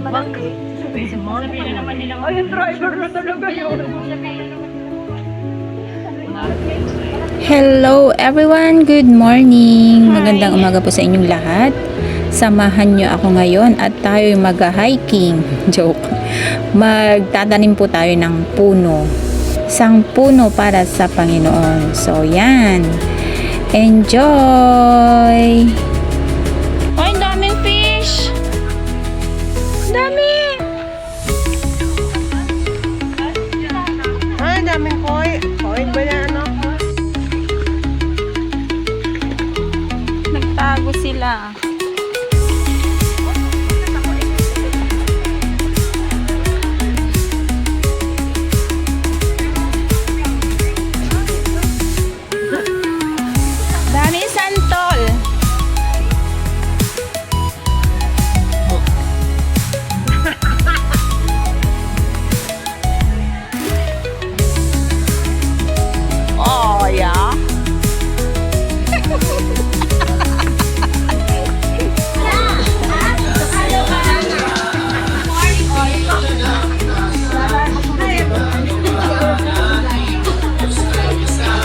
feedback. Ay, yung driver na talaga yun. Hello everyone, good morning. Magandang umaga po sa inyong lahat. Samahan nyo ako ngayon at tayo mag-hiking. Joke. Magtatanim po tayo ng puno. Isang puno para sa Panginoon. So yan. Enjoy! Ay, daming fish! Dami! Ay, daming koi. Koi ba na ano? Nagtago sila. Daming santol. Oh, yeah.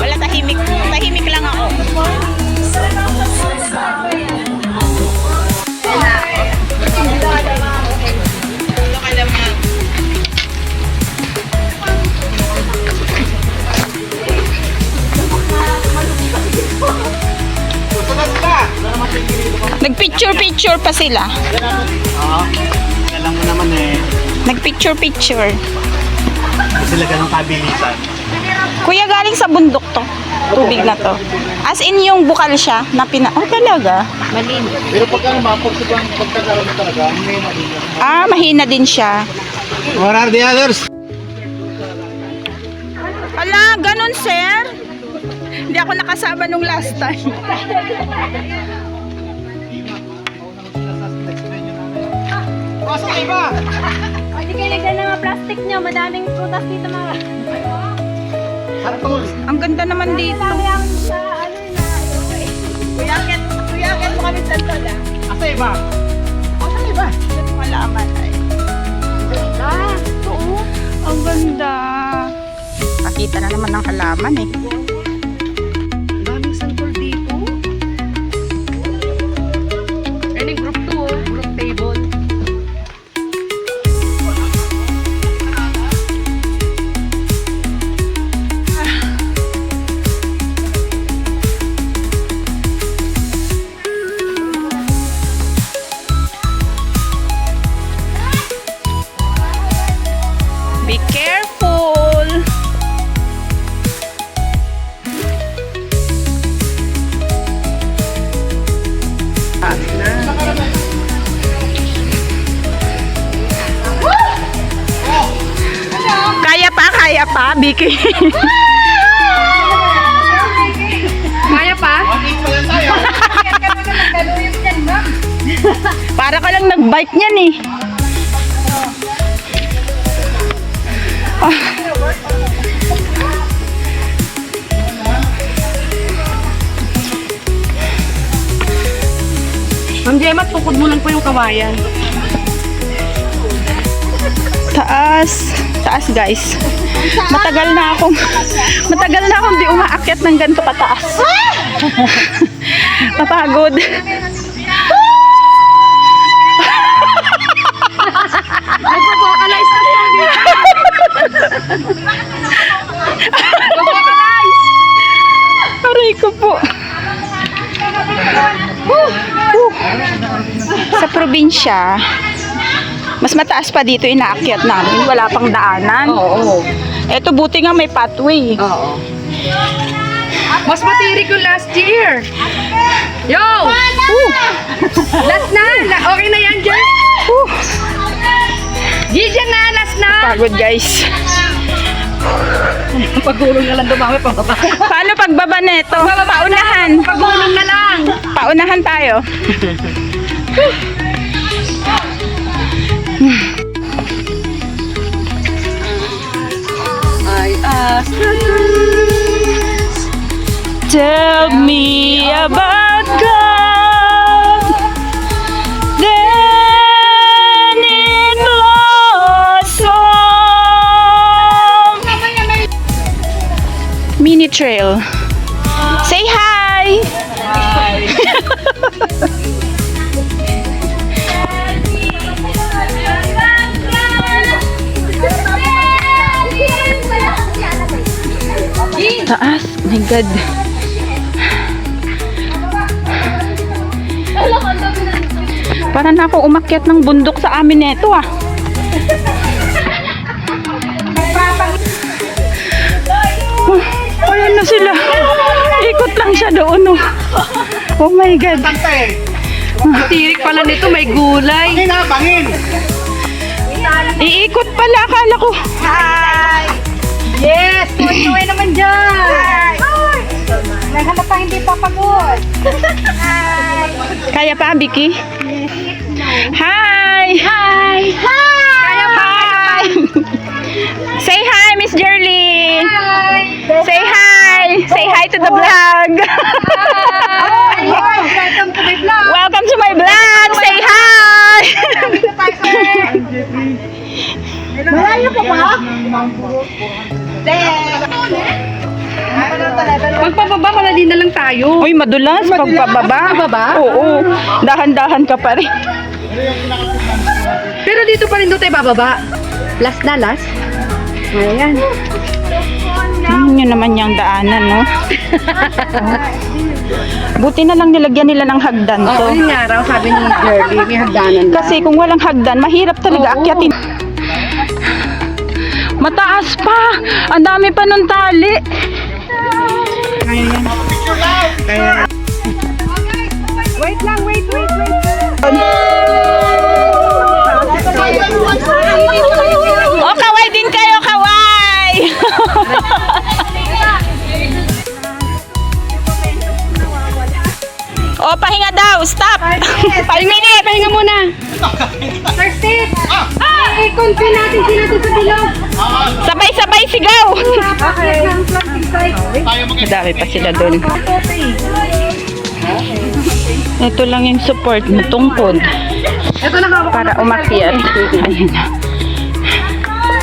Wala, tahimik. Tahimik lang ako. Nagpicture-picture pa sila. Oo. Alam mo naman eh. Nagpicture-picture. Sila ganong kabilisan. Kuya, galing sa bundok to. Tubig na to. As in yung bukal siya na oh, talaga? Pero pagka mapagsagang pagkakaroon na talaga, may mahina. Ah, mahina din siya. Where are the others? Ala, ganun, sir? Hindi ako nakasama nung last time. Pasok kayo ba? Hindi kayo nagdala ng mga plastic nyo. Madaming prutas dito mga. Hartol. Ang ganda naman dito. Sayang sa ano na. Kuya, mo kami santol ah. Asa iba? Asa iba? Malaman ay. Ah, oo. Ang ganda. Pakita na naman ng halaman eh. Daming santol dito. Any group 2, group table. Be careful. Kaya pa, Vicky. Kaya pa? Para ka lang nag-bike niyan eh. Ma'am Gemma, tukod mo lang po yung kawayan. Taas. Taas, guys. Matagal na akong di umaakyat ng ganito kataas. Papagod. Ay, papakalize na po dito. Papakalize! Aray ko po. Sa probinsya, mas mataas pa dito inaakyat namin. Wala pang daanan. Oo. Eto, buti nga may pathway. Oo. Mas matirik yung last year. Yo! Last na! Okay na yan, Jen? Gigi na! Last na! Pagod, guys. Pagulong na lang dumami pababa. Paano pagbaba neto? Paunahan. Pagulong na lang! Paunahan tayo. I ask the Tell me about God, then it trail. Say hi! Taas, my God. Para na ako umakyat ng bundok sa amin neto ah. Oh, ayan na sila. Ikot lang siya doon oh. Oh my God. Tirik pala nito, may gulay. Bangin ha, bangin! Iikot pala, akala ko. Yes! Tuloy naman dyan! Naghanap pa hindi papagod. Kaya pa, Vicky? Hi! Hi! Kaya pa! Hi! Say hi, Miss Jerly! Hi! Say hi! Say hi to the vlog! Hi! Welcome to my vlog! Welcome to my vlog! Say hi! Malayo pa ba? Magpababa ka na din na lang tayo. Uy, madulas pagpababa. Oo, dahan-dahan ka pa rin. Pero dito pa rin doon tayo bababa. Last na, last. Ayan. Yun naman yung daanan, no? Buti na lang nilagyan nila ng hagdan to. Oo, yun nga raw, sabi ni Girlie, may hagdanan na. Kasi kung walang hagdan, mahirap talaga Oo. akyatin. Mataas pa! Ang dami pa ng tali. Wait lang, wait. Oh, kaway din kayo, kaway! Oh, pahinga daw. Stop. 5 minutes. Pahinga muna. First sit. I-confine natin sila doon sa bilog. Sabay-sabay sigaw. Okay. Tayo mag Madami pa sila doon. Ito lang yung support mo, tungkod. Ito na hawak Para umakyat. Ayun na.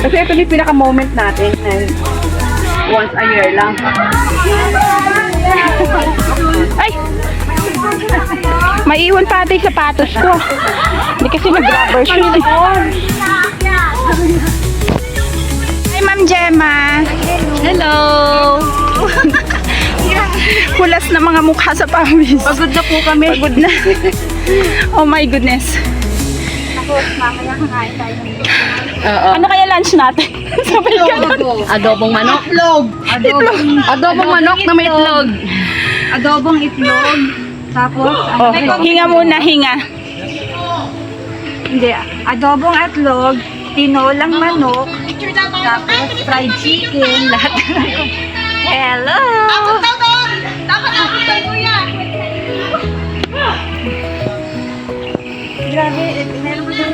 Kasi ito yung pinaka-moment natin. And once a year lang. Ay! Maiwan pa ata yung sapatos ko. Hindi kasi nag-rubber shoes eh. Hi, Ma'am Gemma. Hello! Kulas na mga mukha sa pawis. Pagod na po kami. Pagod na. Oh my goodness. Oo. Ano kaya lunch natin? Sabay ka doon. Adobong manok. Adobong manok na may itlog. Adobong itlog. Tapos, Oh, hinga muna, hinga. hindi, adobong itlog, tinolang manok, tapos fried chicken, lahat. Hello! Grabe, meron mo doon.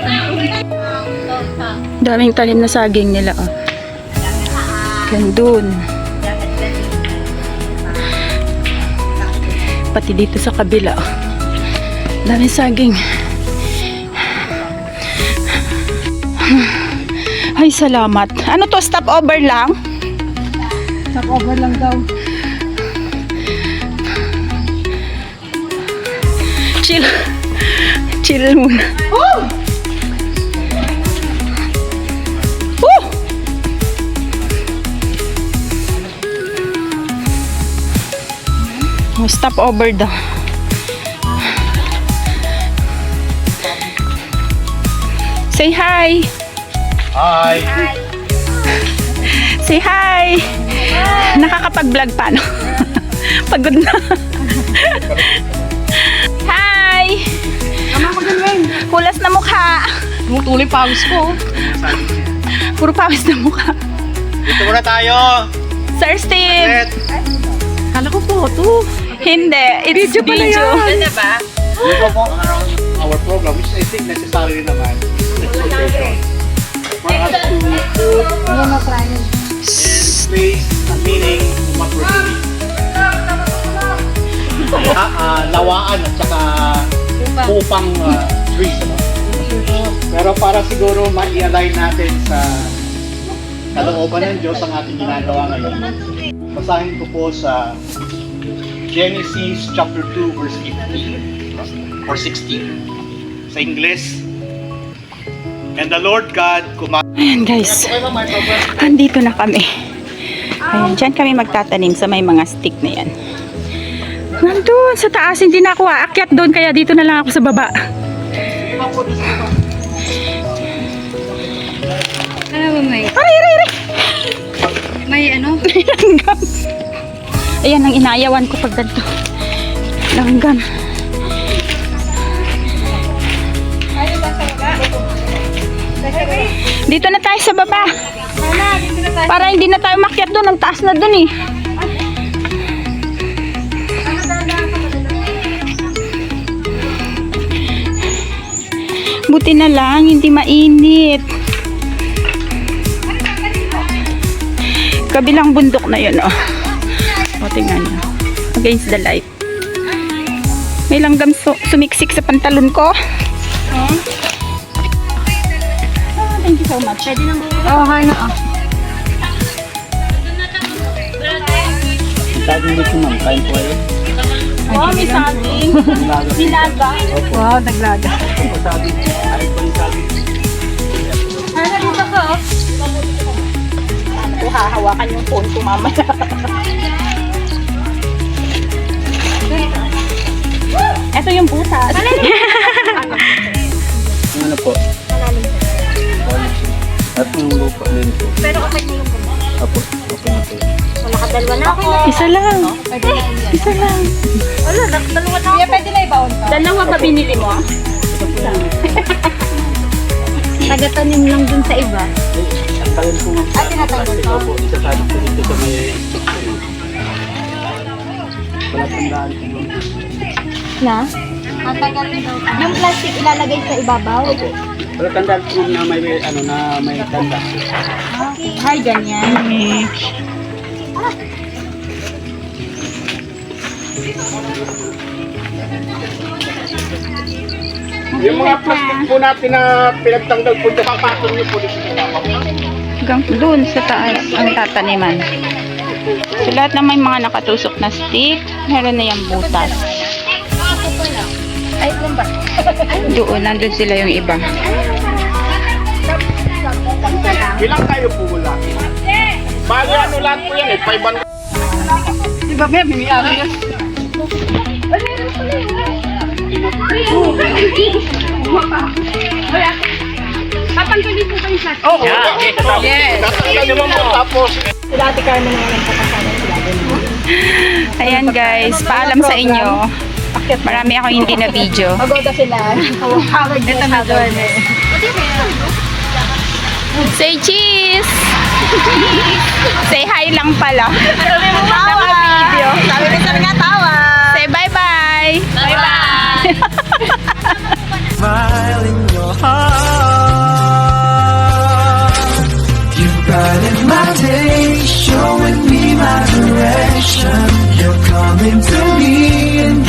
Daming talim na saging nila, oh. Yan dun. Pati dito sa kabila, oh. Daming saging. Ay, salamat. Ano to? Stopover lang? Stopover lang daw. Chill. Chill muna. Oh! Oh, stop over daw. Say hi. Hi! Say hi. Nakakapag-vlog pa, no? Pagod na. Hi. Hulas na mukha. Tumutuloy pawis ko. Puro pawis na mukha. Dito muna tayo! Sir Steve. Let! Kala ko photo. Hindi. It's Video pala video. yan. Dito po our program, which I think necessary naman. Exploitation. For us to place a meaning what we're doing. Lawaan at saka upang trees. Ano? Pero para siguro ma-align natin sa kalooban ng Diyos ang ating ginagawa ngayon. basahin ko po sa Genesis chapter 2 verse 15 or 16. Sa English, and the Lord God commanded. Ayan guys, andito na kami. Ayan, dyan kami magtatanim sa may mga stick na yan. Nandun sa taas, hindi na ako aakyat doon, kaya dito na lang ako sa baba. Ano ba may? Aray! May ano? Langgam. Ayan ang inayawan ko pag ganito. Langgam. Dito na tayo sa baba. Para hindi na tayo makyat doon. Ang taas na doon eh. Buti na lang, hindi mainit. Kabilang bundok na yun, oh. O, tingnan nyo. Against the light. May langgam sumiksik sa pantalon ko. Oh. Oh, thank you so much. Pwede nang Oh, hi na. Saging dito ma'am, kain po kayo. Oh, may saging. Nilaga. Wow, naglaga. Saging, kain po yung saging. Ano dito ko? Ano ko, hahawakan yung phone ko mamaya. Ito yung butas. Ano po? At yung lupa din po. Pero okay na yung ganda. Apo, okay na po. Wala ka dalawa na ako. Isa lang. Isa lang. Wala, dalawa na ako. Pwede na ibaon ka. Dalawa ba binili mo? Tagatanim lang dun sa iba. Ang tagal po ma'am. Tinatagal ko? Opo, isasabi po dito sa may... Wala tandaan po ma'am. Na? Matagalin daw. Yung plastic ilalagay sa ibabaw? Opo. Wala tandaan po ma'am na may, ano, na may tanda. Ay, ganyan. Yung mga plastic po natin na pinagtanggal po dyan, papatong niyo po dito. Hanggang doon sa taas ang tataniman. So, lahat na may mga nakatusok na stick, meron na yung butas. Ay, lumba. Doon, nandun sila yung iba. Bilang kayo po wala. Bali ano lahat po yan eh, 500. Di ba, may miyari yan? Tatanggalin po kayo sa... Oo, yes. Tatanggal naman po tapos. Dati kami naman ang kakasama sila. Ayan guys, paalam sa inyo. Marami akong hindi na video. Magoda sila. Hawag ito na doon eh. Say cheese! Say hi lang pala. Sabi mo tawa. Video. Sabi nga tawa. Say bye-bye! Bye-bye. Smile in your heart. You brighten my day, showing me my direction. You're coming to me and